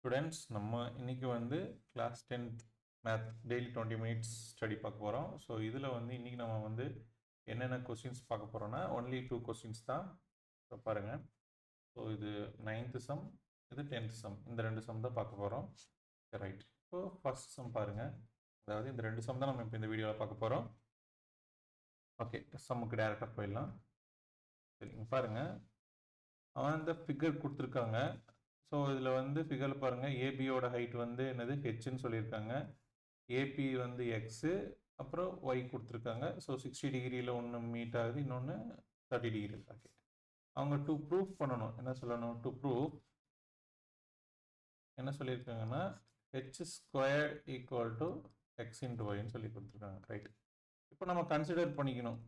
Students நம்ம இன்னைக்கு வந்து class 10th math daily 20 minutes study பார்க்க போகிறோம். ஸோ இதில் வந்து இன்றைக்கி நம்ம வந்து என்னென்ன கொஸ்டின்ஸ் பார்க்க போகிறோன்னா ஒன்லி 2 கொஸ்டின்ஸ் தான். ஸோ பாருங்கள், ஸோ இது 9th சம், இது 10th சம், இந்த 2 சம் தான் பார்க்க போகிறோம். ரைட், ஸோ ஃபர்ஸ்ட் சம் பாருங்கள், அதாவது இந்த 2 சம் தான் நம்ம இப்போ இந்த வீடியோவில் பார்க்க போகிறோம். ஓகே, சம்முக்கு டேரெக்டாக போயிடலாம். சரிங்க, பாருங்கள், அவன் இந்த ஃபிகர் கொடுத்துருக்காங்க. ஸோ இதில் வந்து ஃபிகரில் பாருங்கள், ஏபியோட ஹைட் வந்து என்னது ஹெச்ன்னு சொல்லியிருக்காங்க, ஏபி வந்து எக்ஸு, அப்புறம் ஒய் கொடுத்துருக்காங்க. ஸோ 60 டிகிரியில் ஒன்று மீட் ஆகுது, இன்னொன்று 30 டிகிரி. ஓகே, அவங்க டு ப்ரூஃப் பண்ணணும், என்ன சொல்லணும், டு ப்ரூஃப் என்ன சொல்லியிருக்காங்கன்னா H square equal to X into ஒய்ன்னு சொல்லி கொடுத்துருக்காங்க. ரைட், இப்போ நம்ம கன்சிடர் பண்ணிக்கணும்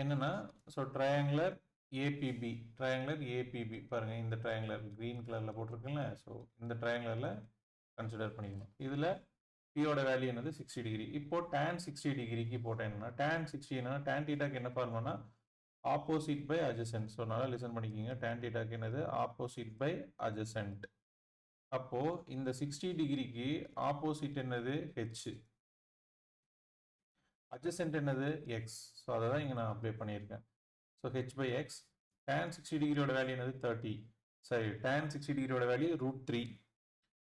என்னென்னா, so triangular ABB, triangular ABB பாருங்கள், இந்த ட்ரையாங்குலர் க்ரீன் கலரில் போட்டிருக்குல்ல, ஸோ இந்த ட்ரையாங்குலரில் கன்சிடர் பண்ணிக்கணும். இதில் பியோட வேல்யூ என்னது 60 டிகிரி. இப்போ tan 60 டிகிரிக்கு போட்டேன் என்னன்னா, tan 60 என்னன்னா, tan தீட்டாக்கு என்ன ஃபார்முலானா ஆப்போசிட் பை அட்ஜசன்ட். ஸோ நல்லா லிசன் பண்ணிக்கிங்க, tan தீட்டாக்கு என்னது ஆப்போசிட் பை அட்ஜசன்ட். அப்போது இந்த 60 டிகிரிக்கு ஆப்போசிட் என்னது ஹெச், அட்ஜசன்ட் என்னது எக்ஸ். ஸோ அதை தான் இங்கே நான் அப்ளை பண்ணியிருக்கேன். So H by X, tan 60 டிகிரியோட வேல்யூ என்னது 30, சரி tan 60 டிகிரியோட வேல்யூ √3.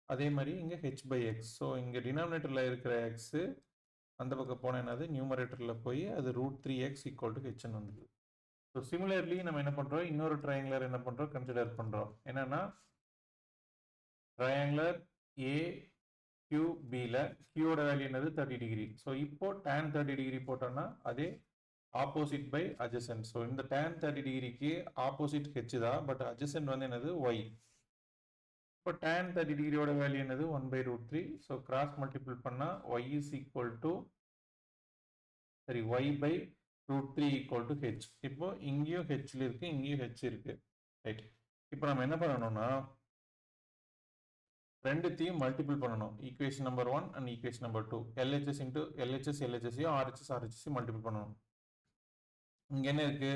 அதே மாதிரி இங்கே ஹெச் பை எக்ஸ், ஸோ இங்கே டினாமினேட்டரில் இருக்கிற எக்ஸு அந்த பக்கம் போனால் என்னது நியூமரேட்டரில் போய் அது √3x ஈக்குவல் டு ஹெச்ன்னு வந்தது. ஸோ சிமிலர்லி நம்ம என்ன பண்ணுறோம், இன்னொரு ட்ரையாங்குலர் என்ன பண்ணுறோம், கன்சிடர் பண்ணுறோம். என்னென்னா ட்ரையாங்குலர் ஏ கியூபியில் கியூவோட வேல்யூ என்னது 30 டிகிரி. ஸோ இப்போ tan 30 டிகிரி போட்டோம்னா அதே ஆப்போசிட் பை அட்ஜசன்ட். ஸோ இந்த tan 30 டிகிரிக்கு ஆப்போசிட் ஹெச் தான், பட் அட்ஜசன்ட் வந்து என்னது ஒய். இப்போ tan 30 டிகிரியோட வேல்யூ என்னது 1/√3. ஸோ கிராஸ் மல்டிபிள் பண்ணால் y இஸ் ஈக்குவல் டு சரி y/√3 ஈக்குவல் டு ஹெச். இப்போ இங்கேயும் ஹெச்ல இருக்கு, இங்கேயும் ஹெச் இருக்கு. ரைட், இப்போ நம்ம என்ன பண்ணணும்னா ரெண்டுத்தையும் மல்டிபிள் பண்ணணும். Equation number 1 and equation number 2 LHS into LHS LHSையும் RHS RHSையும் மல்டிபிள் பண்ணணும். இங்கே என்ன இருக்கு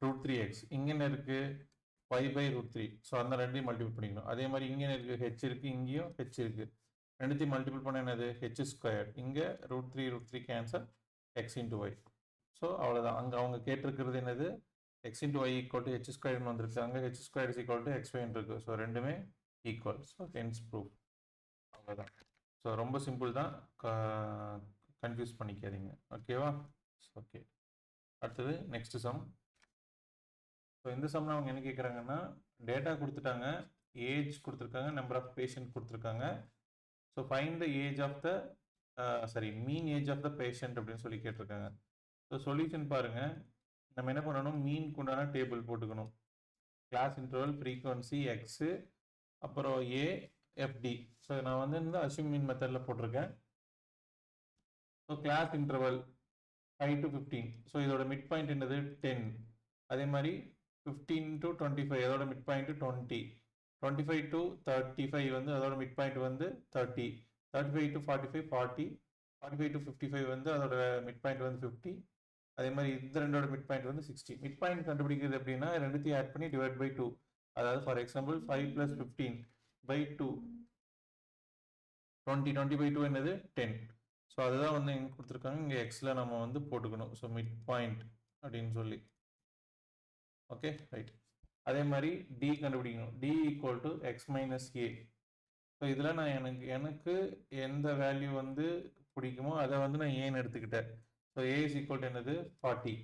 √3x, இங்கே என்ன இருக்கு y/√3. ஸோ அந்த ரெண்டையும் மல்டிபிள் பண்ணிக்கணும். அதே மாதிரி இங்கே இருக்கு ஹெச் இருக்கு, இங்கேயும் ஹெச் இருக்கு, ரெண்டுத்தையும் மல்டிபிள் பண்ண என்னது ஹெச் ஸ்கொயர். இங்கே √3 cancel, X into Y. So அவ்வளோதான். அங்கே அவங்க கேட்டிருக்கிறது என்னது X into Y equal to H ஸ்கொயர்னு வந்திருக்காங்க, H square is equal to X ஒய்ன்னு இருக்கு. ஸோ ரெண்டுமே ஈக்குவல். So hence proof. அவ்வளோதான். ஸோ ரொம்ப சிம்பிள் தான், கன்ஃபியூஸ் பண்ணிக்காதீங்க. ஓகேவா? ஓகே, அடுத்தது நெக்ஸ்ட் சம். ஸோ இந்த சம்மில் அவங்க என்ன கேட்குறாங்கன்னா, டேட்டா கொடுத்துட்டாங்க, ஏஜ் கொடுத்துருக்காங்க, நம்பர் ஆஃப் பேஷண்ட் கொடுத்துருக்காங்க. So find the age of the mean age of the patient அப்படின்னு சொல்லி கேட்டிருக்காங்க. ஸோ சொல்யூஷன் பாருங்கள், நம்ம என்ன பண்ணணும், மீனுக்கு உண்டான டேபிள் போட்டுக்கணும். கிளாஸ் இன்டர்வல், ஃப்ரீக்வன்சி, எக்ஸு, அப்புறம் ஏ, எஃப்டி. ஸோ நான் வந்து இந்த அஸ்யூம் மீன் மெத்தடில் போட்டிருக்கேன். So class interval 5 to 15. So இதோட மிட் பாயிண்ட் என்னது 10. அதே மாதிரி 15 to 25 அதோட மிட் பாயிண்ட் 20. 25 to 35 வந்து அதோட மிட் பாயிண்ட் வந்து 30. 35 to 45 40. 45 to 55 வந்து அதோட மிட் பாயிண்ட் வந்து 50. அதே மாதிரி இந்த ரெண்டோட மிட் பாயிண்ட் வந்து 60. மிட் பாயிண்ட் கண்டுபிடிக்கிறது எப்படின்னா ரெண்டுத்தையும் ஆட் பண்ணி டிவைட் பை 2. அதாவது ஃபார் எக்ஸாம்பிள் 5 + 15 by 2 20. 20 by 2 என்னது 10. ஸோ அதுதான் வந்து எங்கே கொடுத்துருக்காங்க, இங்கே எக்ஸில் நம்ம வந்து போட்டுக்கணும். ஸோ மிட் பாயிண்ட் அப்படின்னு சொல்லி. Okay, right. அதே மாதிரி டி கண்டுபிடிக்கணும். D equal to x minus a. So இதில் நான் எனக்கு எந்த வேல்யூ வந்து பிடிக்குமோ அதை வந்து நான் ஏன்னு எடுத்துக்கிட்டேன். So A is equal to என்னது 40.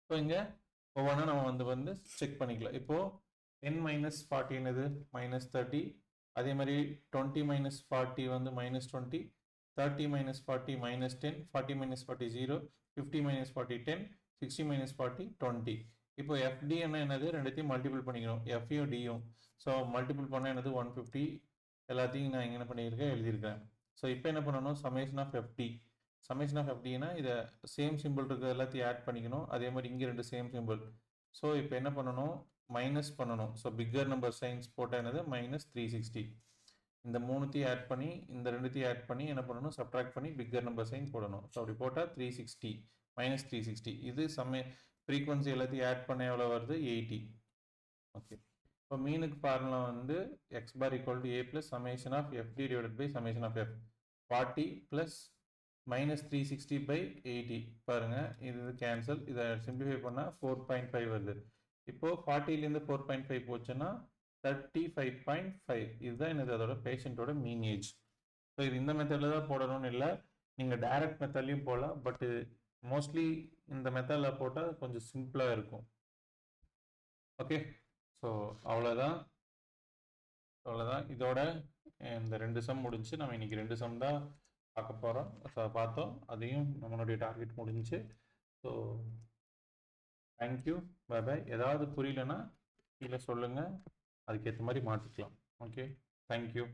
ஸோ இங்கே ஒவ்வொன்றா நம்ம வந்து செக் பண்ணிக்கலாம். இப்போது 10 - 40 என்னது -30. அதே மாதிரி 20 - 40 வந்து -20. 30 - 40 -10. 40 - 40 0. 50 - 40 10. 60 - 40 20. இப்போ எஃப்டி என்னது ரெண்டுத்தையும் மல்டிபிள் பண்ணிக்கணும், எஃப்யும் டியும். ஸோ மல்டிபிள் பண்ண என்னது 150. எல்லாத்தையும் நான் என்ன பண்ணியிருக்கேன், எழுதியிருக்கேன். ஸோ இப்போ என்ன பண்ணணும், summation of FT. Summation of எஃப்டினா இதை சேம் சிம்பிள் இருக்கிற எல்லாத்தையும் ஆட் பண்ணிக்கணும். அதே மாதிரி இங்கே ரெண்டு சேம் சிம்பிள். ஸோ இப்போ என்ன பண்ணணும், மைனஸ் பண்ணணும். ஸோ பிக்கர் நம்பர் சைன்ஸ் போட்டால் என்னது -360. இந்த மூணுத்தையும் ஆட் பண்ணி இந்த ரெண்டுத்தையும் ஆட் பண்ணி என்ன பண்ணணும், சப்ட்ராக்ட் பண்ணி பிக்கர் நம்பர் சைன் போடணும். ஸோ அப்படி போட்டால் 360 -360. இது ஃப்ரீக்வன்சி எல்லாத்தையும் ஆட் பண்ண எவ்வளோ வருது 80. ஓகே, இப்போ மீனுக்கு ஃபார்முலா வந்து x bar equal to a plus summation of f d divided by summation of f 40 plus minus 360 by 80. பாருங்க இது கேன்சல், இதை சிம்பிளிஃபை பண்ணால் 4.5 வருது. இப்போ 40லேருந்து 4.5 போச்சுன்னா 35.5. இதுதான் என்னது அதோட பேஷண்ட்டோட மீன் ஏஜ். ஸோ இது இந்த மெத்தடில் தான் போடணும்னு இல்லை, நீங்கள் டைரக்ட் மெத்தட்லையும் போடலாம். பட்டு மோஸ்ட்லி இந்த மெத்தடில் போட்டால் கொஞ்சம் சிம்பிளாக இருக்கும். ஓகே, ஸோ அவ்வளோதான். இதோட இந்த 2 சம் முடிஞ்சு. நம்ம இன்னைக்கு 2 சம் தான் பார்க்க போகிறோம். பார்த்தோம், அதையும் நம்மளுடைய டார்கெட் முடிஞ்சு. So thank you, bye bye. ஏதாவது புரியலன்னா கீழே சொல்லுங்கள், அதுக்கேற்ற மாதிரி மாற்றிக்கலாம். Okay, thank you.